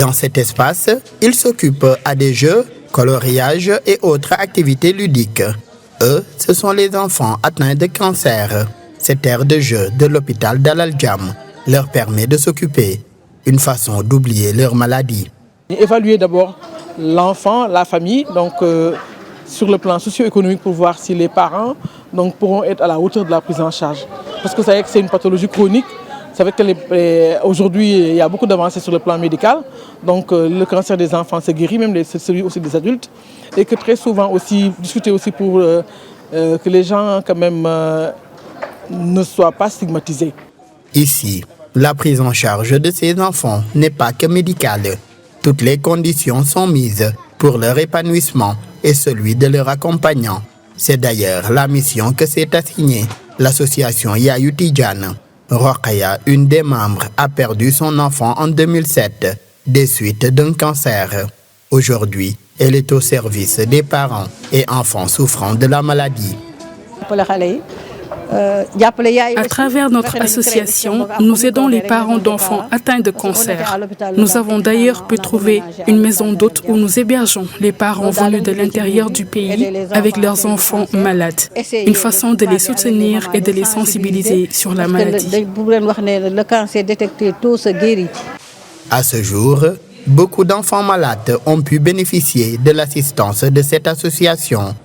Dans cet espace, ils s'occupent à des jeux, coloriages et autres activités ludiques. Eux, ce sont les enfants atteints de cancer. Cette aire de jeu de l'hôpital Dalal Jamm leur permet de s'occuper, une façon d'oublier leur maladie. Évaluer d'abord l'enfant, la famille, donc sur le plan socio-économique pour voir si les parents pourront être à la hauteur de la prise en charge. Parce que c'est une pathologie chronique. C'est vrai qu'aujourd'hui, il y a beaucoup d'avancées sur le plan médical. Donc le cancer des enfants se guérit, même celui aussi des adultes. Et que très souvent aussi, discuter aussi pour que les gens quand même ne soient pas stigmatisés. Ici, la prise en charge de ces enfants n'est pas que médicale. Toutes les conditions sont mises pour leur épanouissement et celui de leur accompagnant. C'est d'ailleurs la mission que s'est assignée l'association Yaayu Tidjane. Rokhaya, une des membres, a perdu son enfant en 2007 des suites d'un cancer. Aujourd'hui, elle est au service des parents et enfants souffrant de la maladie. À travers notre association, nous aidons les parents d'enfants atteints de cancer. Nous avons d'ailleurs pu trouver une maison d'hôtes où nous hébergeons les parents venus de l'intérieur du pays avec leurs enfants malades. Une façon de les soutenir et de les sensibiliser sur la maladie. À ce jour, beaucoup d'enfants malades ont pu bénéficier de l'assistance de cette association.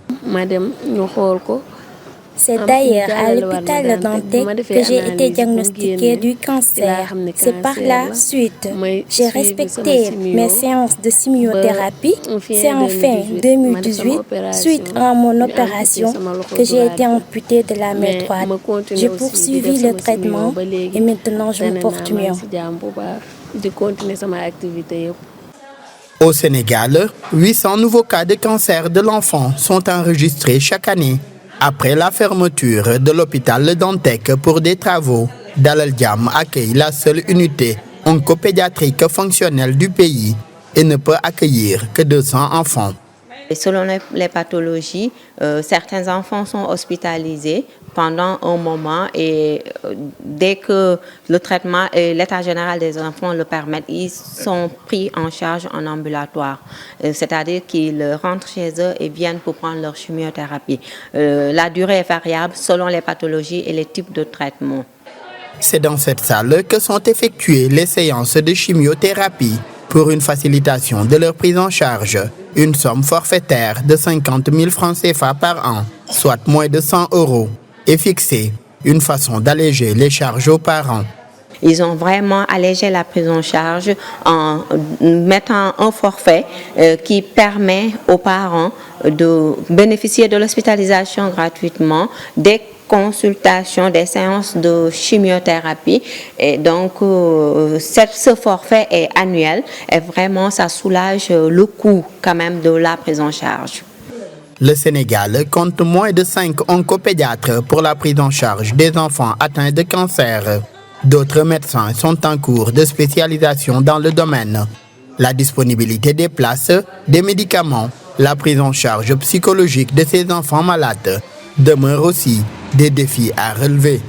C'est d'ailleurs à l'hôpital Dantec que j'ai été diagnostiquée du cancer. C'est par la suite, j'ai respecté mes séances de chimiothérapie. C'est en fin 2018, suite à mon opération, que j'ai été amputée de la main droite. J'ai poursuivi le traitement et maintenant je me porte mieux. Au Sénégal, 800 nouveaux cas de cancer de l'enfant sont enregistrés chaque année. Après la fermeture de l'hôpital Dantec pour des travaux, Dalal Jamm accueille la seule unité oncopédiatrique fonctionnelle du pays et ne peut accueillir que 200 enfants. Et selon les pathologies, certains enfants sont hospitalisés pendant un moment et dès que le traitement et l'état général des enfants le permettent, ils sont pris en charge en ambulatoire. C'est-à-dire qu'ils rentrent chez eux et viennent pour prendre leur chimiothérapie. La durée est variable selon les pathologies et les types de traitements. C'est dans cette salle que sont effectuées les séances de chimiothérapie pour une facilitation de leur prise en charge. Une somme forfaitaire de 50 000 francs CFA par an, soit moins de 100 €, est fixée. Une façon d'alléger les charges aux parents. Ils ont vraiment allégé la prise en charge en mettant un forfait qui permet aux parents de bénéficier de l'hospitalisation gratuitement, des consultations, des séances de chimiothérapie. Et donc, ce forfait est annuel et vraiment, ça soulage le coût quand même de la prise en charge. Le Sénégal compte moins de 5 oncopédiatres pour la prise en charge des enfants atteints de cancer. D'autres médecins sont en cours de spécialisation dans le domaine. La disponibilité des places, des médicaments, la prise en charge psychologique de ces enfants malades demeurent aussi des défis à relever.